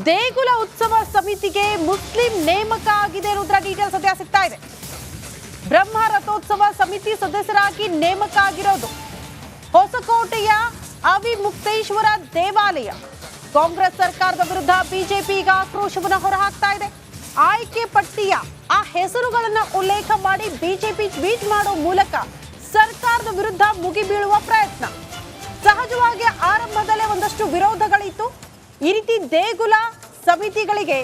ದೇಗುಲ ಉತ್ಸವ ಸಮಿತಿಗೆ ಮುಸ್ಲಿಂ ನೇಮಕ ಆಗಿದೆ ಅನ್ನೋದರ ಡೀಟೇಲ್ಸ್ ಸದ್ಯ ಸಿಗ್ತಾ ಇದೆ. ಬ್ರಹ್ಮ ರಥೋತ್ಸವ ಸಮಿತಿ ಸದಸ್ಯರಾಗಿ ನೇಮಕ ಆಗಿರೋದು ಹೊಸಕೋಟೆಯ ಅವಿಮುಕ್ತೇಶ್ವರ ದೇವಾಲಯ. ಕಾಂಗ್ರೆಸ್ ಸರ್ಕಾರದ ವಿರುದ್ಧ ಬಿಜೆಪಿ ಈಗ ಆಕ್ರೋಶವನ್ನು ಹೊರಹಾಕ್ತಾ ಇದೆ. ಆಯ್ಕೆ ಪಟ್ಟಿಯ ಆ ಹೆಸರುಗಳನ್ನು ಉಲ್ಲೇಖ ಮಾಡಿ ಬಿಜೆಪಿ ಟ್ವೀಟ್ ಮಾಡೋ ಮೂಲಕ ಸರ್ಕಾರದ ವಿರುದ್ಧ ಮುಗಿಬೀಳುವ ಪ್ರಯತ್ನ. ಸಹಜವಾಗಿ ಆರಂಭದಲ್ಲೇ ಒಂದಷ್ಟು ವಿರೋಧಗಳಿತ್ತು. ಈ ರೀತಿ ದೇಗುಲ ಸಮಿತಿಗಳಿಗೆ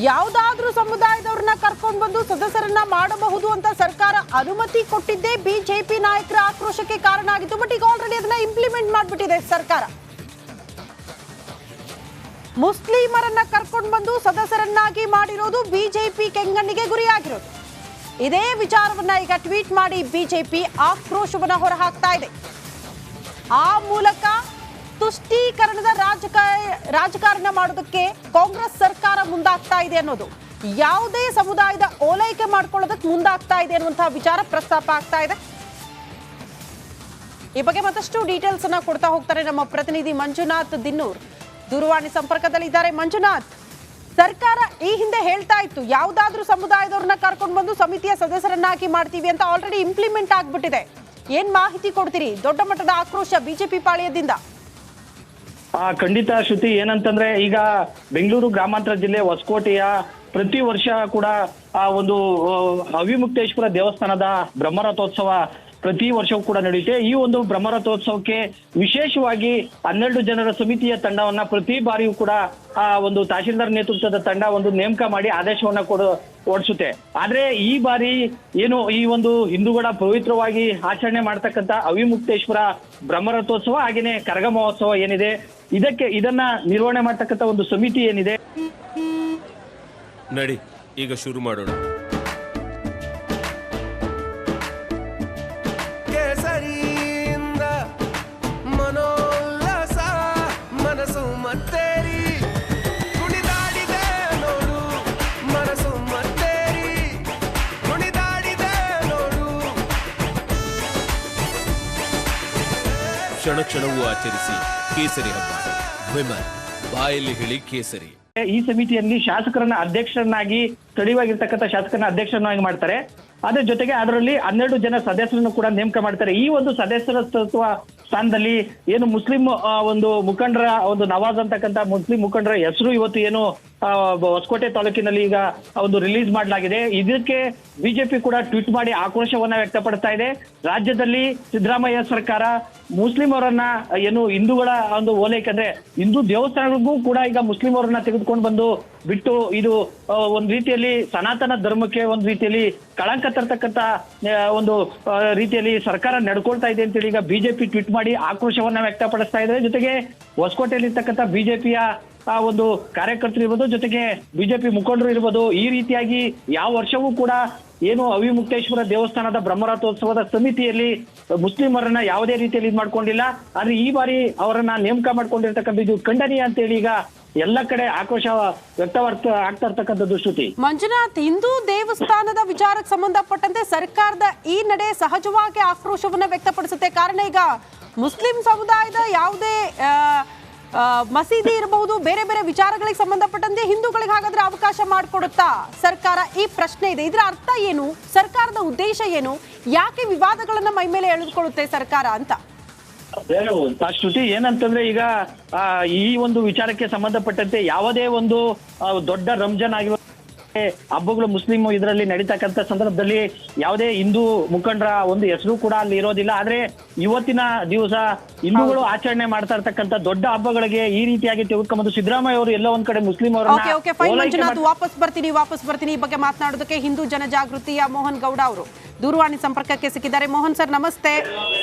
ಯಾವುದಾದ್ರೂ ಸಮುದಾಯದವ್ರನ್ನ ಕರ್ಕೊಂಡು ಬಂದು ಸದಸ್ಯರನ್ನ ಮಾಡಬಹುದು ಅಂತ ಸರ್ಕಾರ ಅನುಮತಿ ಕೊಟ್ಟಿದ್ದೇ ಬಿಜೆಪಿ ನಾಯಕರ ಆಕ್ರೋಶಕ್ಕೆ ಕಾರಣ ಆಗಿತ್ತು. ಬಟ್ ಈಗ ಆಲ್ರೆಡಿ ಅದನ್ನ ಇಂಪ್ಲಿಮೆಂಟ್ ಮಾಡಿಬಿಟ್ಟಿದೆ ಸರ್ಕಾರ. ಮುಸ್ಲಿಮರನ್ನ ಕರ್ಕೊಂಡು ಬಂದು ಸದಸ್ಯರನ್ನಾಗಿ ಮಾಡಿರೋದು ಬಿಜೆಪಿ ಕೆಂಗಣ್ಣಿಗೆ ಗುರಿಯಾಗಿರೋದು. ಇದೇ ವಿಚಾರವನ್ನ ಈಗ ಟ್ವೀಟ್ ಮಾಡಿ ಬಿಜೆಪಿ ಆಕ್ರೋಶವನ್ನ ಹೊರಹಾಕ್ತಾ ಇದೆ. ಆ ಮೂಲಕ ತುಷ್ಟೀಕರಣದ ರಾಜಕಾರಣ ಮಾಡೋದಕ್ಕೆ ಕಾಂಗ್ರೆಸ್ ಸರ್ಕಾರ ಮುಂದಾಗ್ತಾ ಇದೆ ಅನ್ನೋದು, ಯಾವುದೇ ಸಮುದಾಯದ ಓಲೈಕೆ ಮಾಡ್ಕೊಳ್ಳೋದಕ್ಕೆ ಮುಂದಾಗ್ತಾ ಇದೆ ಅನ್ನುವಂತಹ ವಿಚಾರ ಪ್ರಸ್ತಾಪ ಆಗ್ತಾ ಇದೆ. ಈ ಬಗ್ಗೆ ಮತ್ತಷ್ಟು ಡೀಟೇಲ್ಸ್ ಅನ್ನ ಕೊಡ್ತಾ ಹೋಗ್ತಾರೆ ನಮ್ಮ ಪ್ರತಿನಿಧಿ ಮಂಜುನಾಥ್ ದಿನ್ನೂರ್. ದೂರವಾಣಿ ಸಂಪರ್ಕದಲ್ಲಿ ಇದ್ದಾರೆ. ಮಂಜುನಾಥ್, ಸರ್ಕಾರ ಈ ಹಿಂದೆ ಹೇಳ್ತಾ ಇತ್ತು ಯಾವುದಾದ್ರೂ ಸಮುದಾಯದವ್ರನ್ನ ಕರ್ಕೊಂಡು ಬಂದು ಸಮಿತಿಯ ಸದಸ್ಯರನ್ನಾಗಿ ಮಾಡ್ತೀವಿ ಅಂತ. ಆಲ್ರೆಡಿ ಇಂಪ್ಲಿಮೆಂಟ್ ಆಗ್ಬಿಟ್ಟಿದೆ. ಏನ್ ಮಾಹಿತಿ ಕೊಡ್ತೀರಿ? ದೊಡ್ಡ ಮಟ್ಟದ ಆಕ್ರೋಶ ಬಿಜೆಪಿ ಪಾಳ್ಯದಿಂದ. ಖಂಡಿತ ಶ್ರುತಿ, ಏನಂತಂದ್ರೆ ಈಗ ಬೆಂಗಳೂರು ಗ್ರಾಮಾಂತರ ಜಿಲ್ಲೆ ಹೊಸಕೋಟೆಯ ಪ್ರತಿ ವರ್ಷ ಕೂಡ ಒಂದು ಅವಿಮುಕ್ತೇಶ್ವರ ದೇವಸ್ಥಾನದ ಬ್ರಹ್ಮರಥೋತ್ಸವ ಪ್ರತಿ ವರ್ಷವೂ ಕೂಡ ನಡೆಯುತ್ತೆ. ಈ ಒಂದು ಬ್ರಹ್ಮರಥೋತ್ಸವಕ್ಕೆ ವಿಶೇಷವಾಗಿ 12 ಜನರ ಸಮಿತಿಯ ತಂಡವನ್ನ ಪ್ರತಿ ಬಾರಿಯೂ ಕೂಡ ಒಂದು ತಹಶೀಲ್ದಾರ್ ನೇತೃತ್ವದ ತಂಡ ಒಂದು ನೇಮಕ ಮಾಡಿ ಆದೇಶವನ್ನ ಓಡಿಸುತ್ತೆ. ಆದ್ರೆ ಈ ಬಾರಿ ಏನು ಈ ಒಂದು ಹಿಂದೂಗಳ ಪವಿತ್ರವಾಗಿ ಆಚರಣೆ ಮಾಡ್ತಕ್ಕಂಥ ಅವಿಮುಕ್ತೇಶ್ವರ ಬ್ರಹ್ಮರಥೋತ್ಸವ ಹಾಗೇನೆ ಕರಗ ಮಹೋತ್ಸವ ಏನಿದೆ, ಇದನ್ನ ನಿರ್ವಹಣೆ ಮಾಡ್ತಕ್ಕಂಥ ಒಂದು ಸಮಿತಿ ಏನಿದೆ, ನಡಿ ಈಗ ಶುರು ಮಾಡೋಣ. ಕ್ಷಣ ಕ್ಷಣವೂ ಆಚರಿಸಿ ಕೇಸರಿ ಹಬ್ಬ. ವಿಮಲ್ ಬಾಯಲ್ಲಿ ಹೇಳಿ ಕೇಸರಿ. ಈ ಸಮಿತಿಯಲ್ಲಿ ಶಾಸಕರನ್ನ ಅಧ್ಯಕ್ಷರನ್ನಾಗಿ, ಸ್ಥಳೀಯವಾಗಿರ್ತಕ್ಕಂಥ ಶಾಸಕರನ್ನ ಅಧ್ಯಕ್ಷರನ್ನಾಗಿ ಮಾಡ್ತಾರೆ. ಅದ್ರ ಜೊತೆಗೆ ಅದರಲ್ಲಿ 12 ಜನ ಸದಸ್ಯರನ್ನು ಕೂಡ ನೇಮಕ ಮಾಡ್ತಾರೆ. ಈ ಒಂದು ಸದಸ್ಯತ್ವ ಸ್ಥಾನದಲ್ಲಿ ಏನು ಮುಸ್ಲಿಂ ಒಂದು ಮುಖಂಡರ ಒಂದು ನವಾಜ್ ಅಂತಕ್ಕಂಥ ಮುಸ್ಲಿಂ ಮುಖಂಡರ ಹೆಸರು ಇವತ್ತು ಏನು ಹೊಸಕೋಟೆ ತಾಲೂಕಿನಲ್ಲಿ ಈಗ ಒಂದು ರಿಲೀಸ್ ಮಾಡಲಾಗಿದೆ. ಇದಕ್ಕೆ ಬಿಜೆಪಿ ಕೂಡ ಟ್ವೀಟ್ ಮಾಡಿ ಆಕ್ರೋಶವನ್ನ ವ್ಯಕ್ತಪಡಿಸ್ತಾ ಇದೆ. ರಾಜ್ಯದಲ್ಲಿ ಸಿದ್ದರಾಮಯ್ಯ ಸರ್ಕಾರ ಮುಸ್ಲಿಂ ಅವರನ್ನ ಏನು ಹಿಂದೂಗಳ ಒಂದು ಓಲೈಕೆ ಅಂದ್ರೆ ಹಿಂದೂ ದೇವಸ್ಥಾನಗಳಿಗೂ ಕೂಡ ಈಗ ಮುಸ್ಲಿಂ ಅವರನ್ನ ತೆಗೆದುಕೊಂಡು ಬಂದು ಬಿಟ್ಟು ಇದು ಒಂದ್ ರೀತಿಯಲ್ಲಿ ಸನಾತನ ಧರ್ಮಕ್ಕೆ ಒಂದ್ ರೀತಿಯಲ್ಲಿ ಕಳಂಕ ತರ್ತಕ್ಕಂಥ ಒಂದು ರೀತಿಯಲ್ಲಿ ಸರ್ಕಾರ ನಡ್ಕೊಳ್ತಾ ಇದೆ ಅಂತೇಳಿ ಈಗ ಬಿಜೆಪಿ ಟ್ವೀಟ್ ಮಾಡಿ ಆಕ್ರೋಶವನ್ನ ವ್ಯಕ್ತಪಡಿಸ್ತಾ ಇದೆ. ಜೊತೆಗೆ ಹೊಸಕೋಟೆಯಲ್ಲಿ ಇರ್ತಕ್ಕಂಥ ಬಿಜೆಪಿಯ ಒಂದು ಕಾರ್ಯಕರ್ತರು ಇರ್ಬೋದು, ಜೊತೆಗೆ ಬಿಜೆಪಿ ಮುಖಂಡರು ಇರ್ಬೋದು, ಈ ರೀತಿಯಾಗಿ ಯಾವ ವರ್ಷವೂ ಕೂಡ ಏನು ಅವಿಮುಕ್ತೇಶ್ವರ ದೇವಸ್ಥಾನದ ಬ್ರಹ್ಮರಥೋತ್ಸವದ ಸಮಿತಿಯಲ್ಲಿ ಮುಸ್ಲಿಮರನ್ನ ಯಾವುದೇ ರೀತಿಯಲ್ಲಿ ಇದು ಮಾಡ್ಕೊಂಡಿಲ್ಲ. ಆದ್ರೆ ಈ ಬಾರಿ ಅವರನ್ನ ನೇಮಕ ಮಾಡ್ಕೊಂಡಿರ್ತಕ್ಕಂಥ ಇದು ಖಂಡನೀಯ ಅಂತೇಳಿ ಈಗ ಎಲ್ಲ ಕಡೆ ಆಕ್ರೋಶ ಆಗ್ತಾ ಇರ್ತಕ್ಕಂಥದ್ದು. ಶ್ರುತಿ, ಮಂಜುನಾಥ್, ಹಿಂದೂ ದೇವಸ್ಥಾನದ ವಿಚಾರಕ್ಕೆ ಸಂಬಂಧಪಟ್ಟಂತೆ ಸರ್ಕಾರದ ಈ ನಡೆ ಸಹಜವಾಗಿ ಆಕ್ರೋಶವನ್ನ ವ್ಯಕ್ತಪಡಿಸುತ್ತೆ. ಕಾರಣ ಈಗ ಮುಸ್ಲಿಂ ಸಮುದಾಯದ ಯಾವುದೇ ಮಸೀದಿ ಇರಬಹುದು, ಬೇರೆ ಬೇರೆ ವಿಚಾರಗಳಿಗೆ ಸಂಬಂಧಪಟ್ಟಂತೆ ಹಿಂದೂಗಳಿಗೆ ಹಾಗಾದ್ರೆ ಅವಕಾಶ ಮಾಡಿಕೊಡುತ್ತಾ ಸರ್ಕಾರ? ಈ ಪ್ರಶ್ನೆ ಇದೆ. ಇದರ ಅರ್ಥ ಏನು? ಸರ್ಕಾರದ ಉದ್ದೇಶ ಏನು? ಯಾಕೆ ವಿವಾದಗಳನ್ನ ಮೈ ಮೇಲೆ ಎಳೆದುಕೊಳ್ಳುತ್ತೆ ಸರ್ಕಾರ ಅಂತ? ಶ್ರುತಿ, ಏನಂತಂದ್ರೆ ಈಗ ಈ ಒಂದು ವಿಚಾರಕ್ಕೆ ಸಂಬಂಧಪಟ್ಟಂತೆ ಯಾವುದೇ ಒಂದು ದೊಡ್ಡ ರಂಜಾನ್ ಆಗಿರುವ ಹಬ್ಬಗಳು ಮುಸ್ಲಿಂ ಇದರಲ್ಲಿ ನಡೀತಕ್ಕಂಥ ಸಂದರ್ಭದಲ್ಲಿ ಯಾವುದೇ ಹಿಂದೂ ಮುಖಂಡರ ಒಂದು ಹೆಸರು ಕೂಡ ಅಲ್ಲಿ ಇರೋದಿಲ್ಲ. ಆದ್ರೆ ಇವತ್ತಿನ ದಿವಸ ಹಿಂದೂಗಳು ಆಚರಣೆ ಮಾಡ್ತಾ ಇರ್ತಕ್ಕಂಥ ದೊಡ್ಡ ಹಬ್ಬಗಳಿಗೆ ಈ ರೀತಿಯಾಗಿ ತೆಗೆದುಕೊಂಡು ಸಿದ್ದರಾಮಯ್ಯ ಅವರು ಎಲ್ಲ ಒಂದ್ ಕಡೆ ಮುಸ್ಲಿಂ ಅವರನ್ನ ವಾಪಸ್ ಬರ್ತೀನಿ ಈ ಬಗ್ಗೆ ಮಾತನಾಡೋದಕ್ಕೆ ಹಿಂದೂ ಜನಜಾಗೃತಿಯ ಮೋಹನ್ ಗೌಡ ಅವರು ದೂರವಾಣಿ ಸಂಪರ್ಕಕ್ಕೆ ಸಿಕ್ಕಿದ್ದಾರೆ. ಮೋಹನ್ ಸರ್, ನಮಸ್ತೆ.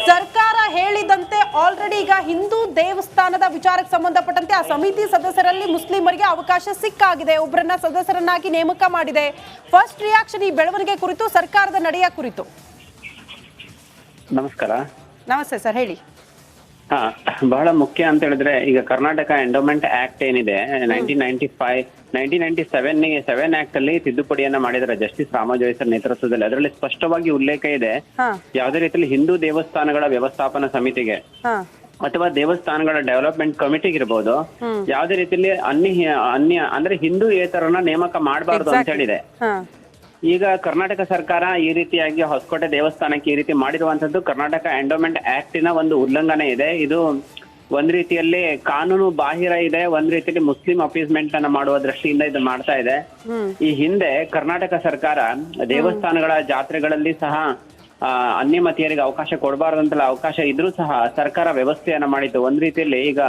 ಸರ್ಕಾರ ಹೇಳಿದಂತೆ ಆಲ್ರೆಡಿ ಈಗ ಹಿಂದೂ ದೇವಸ್ಥಾನದ ವಿಚಾರಕ್ಕೆ ಸಂಬಂಧಪಟ್ಟಂತೆ ಆ ಸಮಿತಿ ಸದಸ್ಯರಲ್ಲಿ ಮುಸ್ಲಿಮರಿಗೆ ಅವಕಾಶ ಸಿಕ್ಕಾಗಿದೆ, ಒಬ್ಬರನ್ನ ಸದಸ್ಯರನ್ನಾಗಿ ನೇಮಕ ಮಾಡಿದೆ. ಫಸ್ಟ್ ರಿಯಾಕ್ಷನ್ ಈ ಬೆಳವಣಿಗೆ ಕುರಿತು, ಸರ್ಕಾರದ ನಡೆಯ ಕುರಿತು. ನಮಸ್ಕಾರ. ನಮಸ್ತೆ ಸರ್, ಹೇಳಿ. ಬಹಳ ಮುಖ್ಯ ಅಂತ ಹೇಳಿದ್ರೆ ಈಗ ಕರ್ನಾಟಕ ಎಂಡೋಮೆಂಟ್ ಆಕ್ಟ್ ಏನಿದೆ 1997 ಆಕ್ಟ್ ಅಲ್ಲಿ ತಿದ್ದುಪಡಿಯನ್ನ ಮಾಡಿದರೆ ಜಸ್ಟಿಸ್ ರಾಮಜೋಯಿಸರ್ ನೇತೃತ್ವದಲ್ಲಿ. ಅದರಲ್ಲಿ ಸ್ಪಷ್ಟವಾಗಿ ಉಲ್ಲೇಖ ಇದೆ ಯಾವುದೇ ರೀತಿಯಲ್ಲಿ ಹಿಂದೂ ದೇವಸ್ಥಾನಗಳ ವ್ಯವಸ್ಥಾಪನಾ ಸಮಿತಿಗೆ ಅಥವಾ ದೇವಸ್ಥಾನಗಳ ಡೆವಲಪ್ಮೆಂಟ್ ಕಮಿಟಿಗಿರ್ಬೋದು, ಯಾವುದೇ ರೀತಿಯಲ್ಲಿ ಅನ್ಯ ಅಂದ್ರೆ ಹಿಂದೂಯೇತರನ್ನ ನೇಮಕ ಮಾಡಬಾರ್ದು ಅಂತ ಹೇಳಿದೆ. ಈಗ ಕರ್ನಾಟಕ ಸರ್ಕಾರ ಈ ರೀತಿಯಾಗಿ ಹೊಸಕೋಟೆ ದೇವಸ್ಥಾನಕ್ಕೆ ಈ ರೀತಿ ಮಾಡಿರುವಂತದ್ದು ಕರ್ನಾಟಕ ಎಂಡೋಮೆಂಟ್ ಆಕ್ಟಿನ ಒಂದು ಉಲ್ಲಂಘನೆ ಇದೆ. ಇದು ಒಂದ್ ರೀತಿಯಲ್ಲಿ ಕಾನೂನು ಬಾಹಿರ ಇದೆ, ಒಂದ್ ರೀತಿಯಲ್ಲಿ ಮುಸ್ಲಿಂ ಅಪೀಸ್ಮೆಂಟ್ ಅನ್ನ ಮಾಡುವ ದೃಷ್ಟಿಯಿಂದ ಇದು ಮಾಡ್ತಾ ಇದೆ. ಈ ಹಿಂದೆ ಕರ್ನಾಟಕ ಸರ್ಕಾರ ದೇವಸ್ಥಾನಗಳ ಜಾತ್ರೆಗಳಲ್ಲಿ ಸಹ ಅನ್ಯಮತೀಯರಿಗೆ ಅವಕಾಶ ಕೊಡಬಾರ್ದಂತಲ್ಲ ಅವಕಾಶ ಇದ್ರೂ ಸಹ ಸರ್ಕಾರ ವ್ಯವಸ್ಥೆಯನ್ನ ಮಾಡಿತ್ತು. ಒಂದ್ ರೀತಿಯಲ್ಲಿ ಈಗ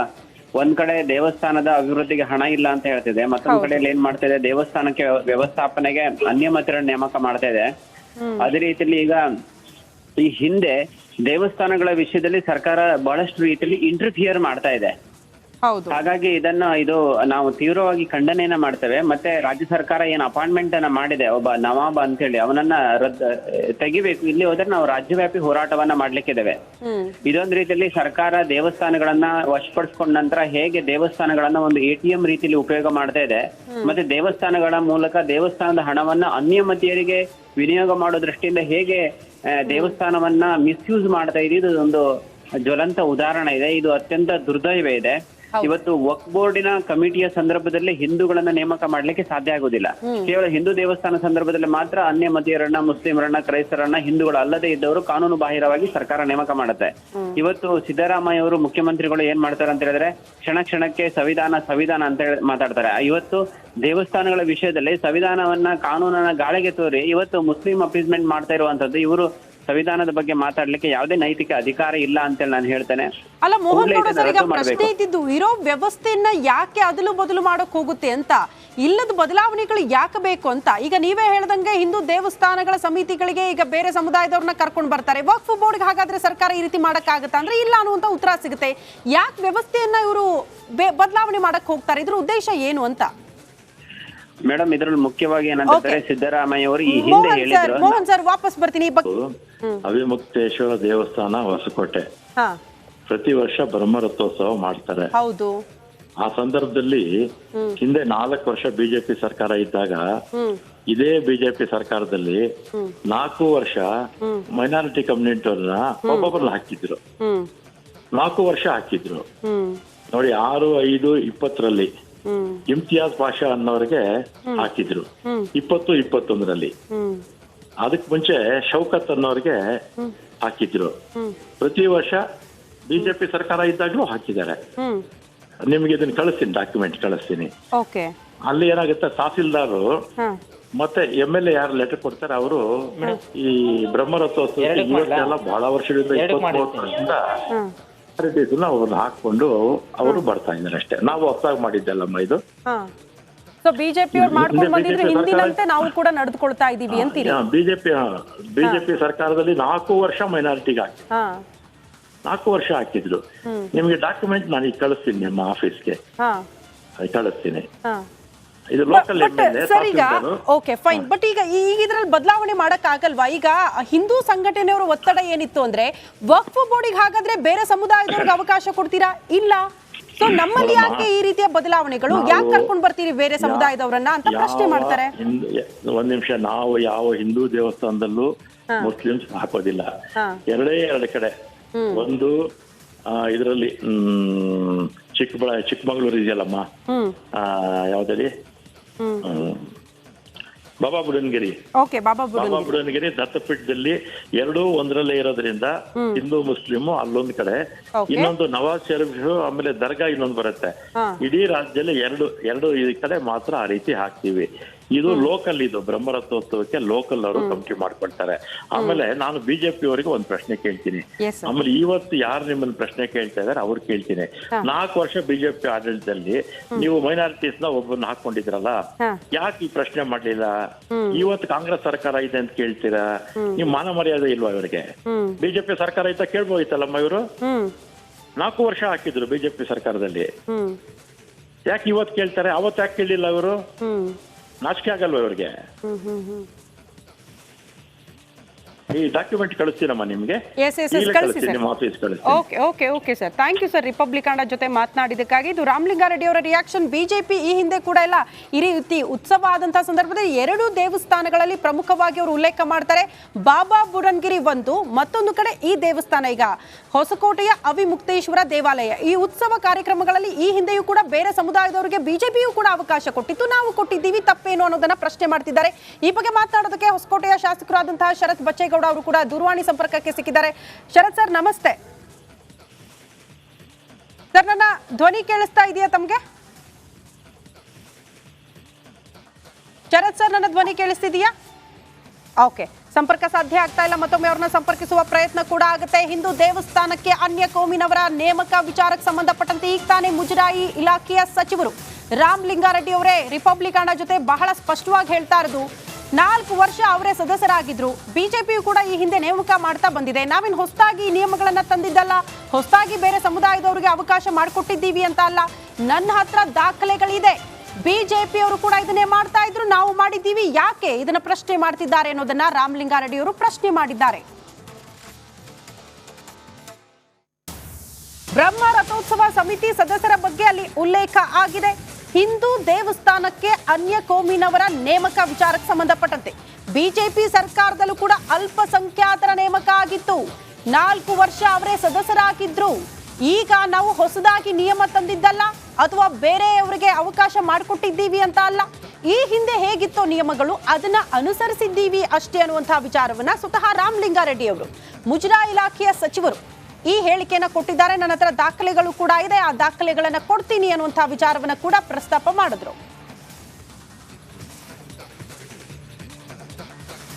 ಒಂದ್ ಕಡೆ ದೇವಸ್ಥಾನದ ಅಭಿವೃದ್ಧಿಗೆ ಹಣ ಇಲ್ಲ ಅಂತ ಹೇಳ್ತಿದೆ, ಮತ್ತೊಂದ್ ಕಡೆಯಲ್ಲಿ ಏನ್ ಮಾಡ್ತಾ ಇದೆ, ದೇವಸ್ಥಾನಕ್ಕೆ ವ್ಯವಸ್ಥಾಪನೆಗೆ ಅನ್ಯಮತೀಯರ ನೇಮಕ ಮಾಡ್ತಾ ಇದೆ. ಅದೇ ರೀತಿಯಲ್ಲಿ ಈಗ ಈ ಹಿಂದೆ ದೇವಸ್ಥಾನಗಳ ವಿಷಯದಲ್ಲಿ ಸರ್ಕಾರ ಬಹಳಷ್ಟು ರೀತಿಯಲ್ಲಿ ಇಂಟರ್ಫಿಯರ್ ಮಾಡ್ತಾ ಇದೆ. ಹಾಗಾಗಿ ಇದು ನಾವು ತೀವ್ರವಾಗಿ ಖಂಡನೆಯನ್ನ ಮಾಡ್ತೇವೆ. ಮತ್ತೆ ರಾಜ್ಯ ಸರ್ಕಾರ ಏನ್ ಅಪಾಯಿಂಟ್ಮೆಂಟ್ ಅನ್ನ ಮಾಡಿದೆ ಒಬ್ಬ ನವಾಬ್ ಅಂತ ಹೇಳಿ ಅವನನ್ನ ತೆಗಿಬೇಕು. ಇಲ್ಲಿ ಹೋದ್ರೆ ನಾವು ರಾಜ್ಯವ್ಯಾಪಿ ಹೋರಾಟವನ್ನ ಮಾಡ್ಲಿಕ್ಕಿದ್ದೇವೆ. ಇದೊಂದ್ ರೀತಿಯಲ್ಲಿ ಸರ್ಕಾರ ದೇವಸ್ಥಾನಗಳನ್ನ ವಶಪಡಿಸ್ಕೊಂಡ ನಂತರ ಹೇಗೆ ದೇವಸ್ಥಾನಗಳನ್ನ ಒಂದು ATM ರೀತಿಯಲ್ಲಿ ಉಪಯೋಗ ಮಾಡ್ತಾ ಇದೆ, ಮತ್ತೆ ದೇವಸ್ಥಾನಗಳ ಮೂಲಕ ದೇವಸ್ಥಾನದ ಹಣವನ್ನ ಅನ್ಯಮತೀಯರಿಗೆ ವಿನಿಯೋಗ ಮಾಡೋ ದೃಷ್ಟಿಯಿಂದ ಹೇಗೆ ದೇವಸ್ಥಾನವನ್ನ ಮಿಸ್ಯೂಸ್ ಮಾಡ್ತಾ ಇದೆ, ಇದು ಒಂದು ಜ್ವಲಂತ ಉದಾಹರಣೆ ಇದೆ. ಇದು ಅತ್ಯಂತ ದುರ್ದೈವ ಇದೆ. ಇವತ್ತು ವಕ್ಫ್ ಬೋರ್ಡಿನ ಕಮಿಟಿಯ ಸಂದರ್ಭದಲ್ಲಿ ಹಿಂದೂಗಳನ್ನ ನೇಮಕ ಮಾಡ್ಲಿಕ್ಕೆ ಸಾಧ್ಯ ಆಗುದಿಲ್ಲ. ಕೇವಲ ಹಿಂದೂ ದೇವಸ್ಥಾನ ಸಂದರ್ಭದಲ್ಲಿ ಮಾತ್ರ ಅನ್ಯಮತೀಯರನ್ನ, ಮುಸ್ಲಿಮರನ್ನ, ಕ್ರೈಸ್ತರನ್ನ, ಹಿಂದೂಗಳು ಅಲ್ಲದೆ ಇದ್ದವರು ಕಾನೂನು ಬಾಹಿರವಾಗಿ ಸರ್ಕಾರ ನೇಮಕ ಮಾಡುತ್ತೆ. ಇವತ್ತು ಸಿದ್ದರಾಮಯ್ಯ ಅವರು ಮುಖ್ಯಮಂತ್ರಿಗಳು ಏನ್ ಮಾಡ್ತಾರೆ ಅಂತ ಹೇಳಿದ್ರೆ ಕ್ಷಣ ಕ್ಷಣಕ್ಕೆ ಸಂವಿಧಾನ ಅಂತ ಹೇಳಿ ಮಾತಾಡ್ತಾರೆ. ಇವತ್ತು ದೇವಸ್ಥಾನಗಳ ವಿಷಯದಲ್ಲಿ ಸಂವಿಧಾನವನ್ನ, ಕಾನೂನನ್ನ ಗಾಳಿಗೆ ತೋರಿ ಇವತ್ತು ಮುಸ್ಲಿಂ ಅಪೀಸ್ಮೆಂಟ್ ಮಾಡ್ತಾ ಇರುವಂತದ್ದು. ಇವರು ಸಂವಿಧಾನದ ಬಗ್ಗೆ ಮಾತಾಡ್ಲಿಕ್ಕೆ ಯಾವುದೇ ನೈತಿಕ ಅಧಿಕಾರ ಇಲ್ಲ ಅಂತೇಳಿ ನಾನು ಹೇಳ್ತೇನೆ. ಅಲ್ಲ ಮೋಹನ್ ಗೌಡ ಸರ್, ಈಗ ಪ್ರಶ್ನೆ ಇದ್ದಿದ್ದು ಇರೋ ವ್ಯವಸ್ಥೆಯನ್ನ ಯಾಕೆ ಅದಲು ಬದಲು ಮಾಡೋಕ್ ಹೋಗುತ್ತೆ ಅಂತ, ಇಲ್ಲದ ಬದಲಾವಣೆಗಳು ಯಾಕೆ ಬೇಕು ಅಂತ. ಈಗ ನೀವೇ ಹೇಳ್ದಂಗೆ ಹಿಂದೂ ದೇವಸ್ಥಾನಗಳ ಸಮಿತಿಗಳಿಗೆ ಈಗ ಬೇರೆ ಸಮುದಾಯದವ್ರನ್ನ ಕರ್ಕೊಂಡು ಬರ್ತಾರೆ. ವಕ್ಫ್ ಬೋರ್ಡ್ಗೆ ಹಾಗಾದ್ರೆ ಸರ್ಕಾರ ಈ ರೀತಿ ಮಾಡಕ್ಕಾಗತ್ತಾ ಅಂದ್ರೆ ಇಲ್ಲ ಅನ್ನುವಂತ ಉತ್ತರ ಸಿಗುತ್ತೆ. ಯಾಕೆ ವ್ಯವಸ್ಥೆಯನ್ನ ಇವರು ಬದಲಾವಣೆ ಮಾಡಕ್ ಹೋಗ್ತಾರೆ, ಇದ್ರ ಉದ್ದೇಶ ಏನು ಅಂತ? ಮೇಡಮ್, ಇದ್ರಲ್ಲಿ ಮುಖ್ಯವಾಗಿ ಏನಂತಾರೆ, ಸಿದ್ದರಾಮಯ್ಯ ಅವರು ಈ ಹಿಂದೆ ಹೇಳಿದ್ರು. ಮೋಹನ್ ಸರ್ ವಾಪಸ್ ಬರ್ತೀನಿ. ಅವಿಮುಕ್ತೇಶ್ವರ ದೇವಸ್ಥಾನ ಹೊಸಕೋಟೆ ಪ್ರತಿ ವರ್ಷ ಬ್ರಹ್ಮರಥೋತ್ಸವ ಮಾಡ್ತಾರೆ. ಹೌದು. ಆ ಸಂದರ್ಭದಲ್ಲಿ ಹಿಂದೆ 4 ವರ್ಷ ಬಿಜೆಪಿ ಸರ್ಕಾರ ಇದ್ದಾಗ ಇದೇ ಬಿಜೆಪಿ ಸರ್ಕಾರದಲ್ಲಿ 4 ವರ್ಷ ಮೈನಾರಿಟಿ ಕಮ್ಯುನಿಟಿ ಅವ್ರನ್ನ ಒಬ್ಬೊಬ್ಬರನ್ನ ಹಾಕಿದ್ರು. 4 ವರ್ಷ ಹಾಕಿದ್ರು ನೋಡಿ. 6/5/20ರಲ್ಲಿ ಇಮ್ತಿಯಾಜ್ ಪಾಷಾ ಅನ್ನೋರಿಗೆ ಹಾಕಿದ್ರು 2021ರಲ್ಲಿ. ಅದಕ್ ಮುಂಚೆ ಶೌಕತ್ ಅನ್ನೋರಿಗೆ ಹಾಕಿದ್ರು. ಪ್ರತಿ ವರ್ಷ ಬಿಜೆಪಿ ಸರ್ಕಾರ ಇದ್ದಾಗ್ಲೂ ಹಾಕಿದ್ದಾರೆ. ನಿಮ್ಗೆ ಇದನ್ನ ಕಳಿಸ್ತೀನಿ, ಡಾಕ್ಯುಮೆಂಟ್ ಕಳಿಸ್ತೀನಿ. ಅಲ್ಲಿ ಏನಾಗುತ್ತೆ, ತಹಸೀಲ್ದಾರು ಮತ್ತೆ MLA ಯಾರು ಲೆಟರ್ ಕೊಡ್ತಾರೆ ಅವರು ಈ ಬ್ರಹ್ಮರಥೋತ್ಸವ ಎಲ್ಲ ಬಹಳ ವರ್ಷದಿಂದ 20-30 ವರ್ಷದಿಂದ ಅವ್ರನ್ನ ಹಾಕೊಂಡು ಅವರು ಬರ್ತಾ ಇದ್ದಾರೆ ಅಷ್ಟೇ. ನಾವು ಹೊಸದಾಗಿ ಮಾಡಿದ್ದಲ್ಲಮ್ಮ ಇದು. ಬಿಜೆಪಿ ಅವ್ರು ಮಾಡ್ಕೊಂಡು ಬಂದಿದ್ರೆ ಹಿಂದಿನಂತೆ ನಾವು ಕೂಡ ನಡೆದುಕೊಳ್ತಾ ಇದೀವಿ ಅಂತೀರಿ. ಬಿಜೆಪಿ ಸರ್ಕಾರದಲ್ಲಿ 4 ವರ್ಷ ಮೈನಾರಿಟಿಗೆ ಹಾಕಿ 4 ವರ್ಷ ಹಾಕಿದ್ರು. ನಿಮ್ಗೆ ಡಾಕ್ಯುಮೆಂಟ್ ನಾನು ಈಗ ಕಳಿಸ್ತೀನಿ, ನಿಮ್ಮ ಆಫೀಸ್ಗೆ ಕಳಿಸ್ತೀನಿ. ಇದು ಲೋಕಲ್ ಸರ್. ಈಗ ಓಕೆ ಫೈನ್, ಬಟ್ ಈಗ ಇದ್ರಲ್ಲಿ ಬದಲಾವಣೆ ಮಾಡಕ್ ಆಗಲ್ವಾ? ಈಗ ಹಿಂದೂ ಸಂಘಟನೆಯವರ ಒತ್ತಡ ಏನಿತ್ತು ಅಂದ್ರೆ ವಕ್ಫ್ ಬೋರ್ಡಿಗೆ ಹಾಗಾದ್ರೆ ಬೇರೆ ಸಮುದಾಯದವ್ರಿಗೆ ಅವಕಾಶ ಕೊಡ್ತೀರಾ? ಇಲ್ಲ. ಸೊ ನಮ್ಮಲ್ಲಿ ಯಾಕೆ ಈ ರೀತಿಯ ಬದಲಾವಣೆಗಳು, ಯಾಕೆ ಕರ್ಕೊಂಡು ಬರ್ತೀರಿ ಬೇರೆ ಸಮುದಾಯದವರನ್ನ ಅಂತ ಪ್ರಶ್ನೆ ಮಾಡ್ತಾರೆ. ಒಂದ್ ನಿಮಿಷ, ನಾವು ಯಾವ ಹಿಂದೂ ದೇವಸ್ಥಾನದಲ್ಲೂ ಮುಸ್ಲಿಮ್ಸ್ ಹಾಕೋದಿಲ್ಲ. ಎರಡು ಕಡೆ. ಒಂದು ಇದರಲ್ಲಿ ಚಿಕ್ಕಮಗಳೂರು ಇದೆಯಲ್ಲಮ್ಮ, ಯಾವ್ದಲ್ಲಿ ಬಾಬಾ ಬುಡನ್ಗಿರಿ ದತ್ತಪೀಠದಲ್ಲಿ 2 ಒಂದರಲ್ಲೇ ಇರೋದ್ರಿಂದ ಹಿಂದೂ ಮುಸ್ಲಿಂ ಅಲ್ಲೊಂದ್ ಕಡೆ, ಇನ್ನೊಂದು ನವಾಜ್ ಶರೀಫ್ ಆಮೇಲೆ ದರ್ಗಾ ಇನ್ನೊಂದು ಬರುತ್ತೆ. ಇಡೀ ರಾಜ್ಯದಲ್ಲಿ ಎರಡು ಈ ಕಡೆ ಮಾತ್ರ ಆ ರೀತಿ ಹಾಕ್ತಿವಿ. ಇದು ಲೋಕಲ್, ಇದು ಬ್ರಹ್ಮರಥೋತ್ಸವಕ್ಕೆ ಲೋಕಲ್ ಅವರು ಕಮಿಟಿ ಮಾಡ್ಕೊಳ್ತಾರೆ. ಆಮೇಲೆ ನಾನು ಬಿಜೆಪಿ ಅವರಿಗೆ ಒಂದು ಪ್ರಶ್ನೆ ಕೇಳ್ತೀನಿ. ಆಮೇಲೆ ಇವತ್ತು ಯಾರು ನಿಮ್ಮನ್ನ ಪ್ರಶ್ನೆ ಕೇಳ್ತಾ ಇದಾರೆ ಅವ್ರು ಕೇಳ್ತೀನಿ. 4 ವರ್ಷ ಬಿಜೆಪಿ ಆಡಳಿತದಲ್ಲಿ ನೀವು ಮೈನಾರಿಟೀಸ್ ನ ಒಬ್ಬರನ್ನ ಹಾಕೊಂಡಿದ್ರಲ್ಲ, ಯಾಕೆ ಈ ಪ್ರಶ್ನೆ ಮಾಡ್ಲಿಲ್ಲ? ಇವತ್ತು ಕಾಂಗ್ರೆಸ್ ಸರ್ಕಾರ ಇದೆ ಅಂತ ಕೇಳ್ತೀರಾ? ನೀವು ಮಾನ ಮರ್ಯಾದೆ ಇಲ್ವಾ ಇವರಿಗೆ? ಬಿಜೆಪಿ ಸರ್ಕಾರ ಇದ್ದ ಕೇಳ್ಬೋದಿತ್ತಲ್ಲಮ್ಮ. ಇವರು 4 ವರ್ಷ ಹಾಕಿದ್ರು ಬಿಜೆಪಿ ಸರ್ಕಾರದಲ್ಲಿ, ಯಾಕೆ ಇವತ್ತು ಕೇಳ್ತಾರೆ? ಅವತ್ತು ಯಾಕೆ ಕೇಳಿಲ್ಲ ಇವರು? ನಾಚಿಕೆ ಆಗಲ್ವಾ ಇವ್ರಿಗೆ? ಈ ಡಾಕ್ಯುಮೆಂಟ್ ಕಳಿಸ್ತೀನಮ್ಮ ನಿಮ್ಗೆ. ಎಸ್ ಎಸ್ ಎಸ್ ಕಳಿಸಿ ಸರ್. ನಿಮ್ಮ ಆಫೀಸ್ ಕಳಿಸ್ತೀನಿ. Okay okay okay sir, thank you sir Republic Kannada ಜೊತೆ ಮಾತನಾಡಿದ್ದಕ್ಕಾಗಿ. ಇದು ರಾಮಲಿಂಗಾರೆಡ್ಡಿ ಅವರ ರಿಯಾಕ್ಷನ್. ಬಿಜೆಪಿ ಈ ಹಿಂದೆ ಕೂಡ ಎಲ್ಲ ಈ ರೀತಿ ಉತ್ಸವ ಆದಂತಹ ಸಂದರ್ಭದಲ್ಲಿ 2 ದೇವಸ್ಥಾನಗಳಲ್ಲಿ ಪ್ರಮುಖವಾಗಿ ಅವರು ಉಲ್ಲೇಖ ಮಾಡ್ತಾರೆ. ಬಾಬಾ ಬುಡನ್ಗಿರಿ ಒಂದು, ಮತ್ತೊಂದು ಕಡೆ ಈ ದೇವಸ್ಥಾನ ಈಗ ಹೊಸಕೋಟೆಯ ಅವಿಮುಕ್ತೇಶ್ವರ ದೇವಾಲಯ. ಈ ಉತ್ಸವ ಕಾರ್ಯಕ್ರಮಗಳಲ್ಲಿ ಈ ಹಿಂದೆಯೂ ಕೂಡ ಬೇರೆ ಸಮುದಾಯದವರಿಗೆ ಬಿಜೆಪಿಯೂ ಕೂಡ ಅವಕಾಶ ಕೊಟ್ಟಿತ್ತು, ನಾವು ಕೊಟ್ಟಿದ್ದೀವಿ, ತಪ್ಪೇನು ಅನ್ನೋದನ್ನ ಪ್ರಶ್ನೆ ಮಾಡ್ತಿದ್ದಾರೆ. ಈ ಬಗ್ಗೆ ಮಾತನಾಡೋದಕ್ಕೆ ಹೊಸಕೋಟೆಯ ಶಾಸಕರಾದಂತಹ ಶರತ್ ಬಚ್ಚೇಗೌಡ ಅವರು ಕೂಡ ದೂರವಾಣಿ ಸಂಪರ್ಕಕ್ಕೆ ಸಿಕ್ಕಿದ್ದಾರೆ. ಶರತ್ ಸರ್ ನಮಸ್ತೆ ಸರ್, ನನ್ನ ಧ್ವನಿ ಕೇಳಿಸ್ತಾ ಇದೆಯಾ ತಮಗೆ? ಶರತ್ ಸರ್ ನನ್ನ ಧ್ವನಿ ಕೇಳಿಸ್ತಿದೆಯಾ? ಓಕೆ, ಸಂಪರ್ಕ ಸಾಧ್ಯ ಆಗ್ತಾ ಇಲ್ಲ. ಮತ್ತೊಮ್ಮೆ ಅವ್ರನ್ನ ಸಂಪರ್ಕಿಸುವ ಪ್ರಯತ್ನ ಕೂಡ ಆಗುತ್ತೆ. ಹಿಂದೂ ದೇವಸ್ಥಾನಕ್ಕೆ ಅನ್ಯ ಕೋಮಿನವರ ನೇಮಕ ವಿಚಾರಕ್ಕೆ ಸಂಬಂಧಪಟ್ಟಂತೆ ಈಗ ತಾನೇ ಮುಜರಾಯಿ ಇಲಾಖೆಯ ಸಚಿವರು ರಾಮಲಿಂಗಾರೆಡ್ಡಿ ಅವರೇ ರಿಪಬ್ಲಿಕ್ ಕನ್ನಡ ಜೊತೆ ಬಹಳ ಸ್ಪಷ್ಟವಾಗಿ ಹೇಳ್ತಾ ಇರೋದು, 4 ವರ್ಷ ಅವರೇ ಸದಸ್ಯರಾಗಿದ್ರು. ಬಿಜೆಪಿಯು ಕೂಡ ಈ ಹಿಂದೆ ನೇಮಕ ಮಾಡ್ತಾ ಬಂದಿದೆ. ನಾವೇನು ಹೊಸದಾಗಿ ನಿಯಮಗಳನ್ನ ತಂದಿದ್ದಲ್ಲ, ಹೊಸದಾಗಿ ಬೇರೆ ಸಮುದಾಯದವರಿಗೆ ಅವಕಾಶ ಮಾಡಿಕೊಟ್ಟಿದ್ದೀವಿ ಅಂತ ಅಲ್ಲ. ನನ್ನ ಹತ್ರ ದಾಖಲೆಗಳಿದೆ. ಬಿಜೆಪಿ ಅವರು ಕೂಡ ಇದನ್ನೇ ಮಾಡ್ತಾ ಇದ್ರು, ನಾವು ಮಾಡಿದ್ದೀವಿ, ಯಾಕೆ ಇದನ್ನ ಪ್ರಶ್ನೆ ಮಾಡ್ತಿದ್ದಾರೆ ಅನ್ನೋದನ್ನ ರಾಮಲಿಂಗಾರೆಡ್ಡಿ ಅವರು ಪ್ರಶ್ನೆ ಮಾಡಿದ್ದಾರೆ. ಬ್ರಹ್ಮ ರಥೋತ್ಸವ ಸಮಿತಿ ಸದಸ್ಯರ ಬಗ್ಗೆ ಅಲ್ಲಿ ಉಲ್ಲೇಖ ಆಗಿದೆ. ಹಿಂದೂ ದೇವಸ್ಥಾನಕ್ಕೆ ಅನ್ಯ ಕೋಮಿನವರ ನೇಮಕ ವಿಚಾರಕ್ಕೆ ಸಂಬಂಧಪಟ್ಟಂತೆ ಬಿಜೆಪಿ ಸರ್ಕಾರದಲ್ಲೂ ಕೂಡ ಅಲ್ಪಸಂಖ್ಯಾತರ ನೇಮಕ ಆಗಿತ್ತು. 4 ವರ್ಷ ಅವರೇ ಸದಸ್ಯರಾಗಿದ್ರು. ಈಗ ನಾವು ಹೊಸದಾಗಿ ನಿಯಮ ತಂದಿದ್ದಲ್ಲ ಅಥವಾ ಬೇರೆಯವರಿಗೆ ಅವಕಾಶ ಮಾಡಿಕೊಟ್ಟಿದ್ದೀವಿ ಅಂತ ಅಲ್ಲ. ಈ ಹಿಂದೆ ಹೇಗಿತ್ತೋ ನಿಯಮಗಳು ಅದನ್ನ ಅನುಸರಿಸಿದ್ದೀವಿ ಅಷ್ಟೇ ಅನ್ನುವಂತಹ ವಿಚಾರವನ್ನ ಸ್ವತಃ ರಾಮಲಿಂಗಾರೆಡ್ಡಿ ಅವರು ಮುಜರಾಯಿ ಇಲಾಖೆಯ ಸಚಿವರು ಈ ಹೇಳಿಕೆಯನ್ನ ಕೊಟ್ಟಿದ್ದಾರೆ. ನನ್ನ ಹತ್ರ ದಾಖಲೆಗಳು ಕೂಡ ಇದೆ, ಆ ದಾಖಲೆಗಳನ್ನ ಕೊಡ್ತೀನಿ ಅನ್ನುವಂತಹ ವಿಚಾರವನ್ನ ಕೂಡ ಪ್ರಸ್ತಾಪ ಮಾಡಿದ್ರು.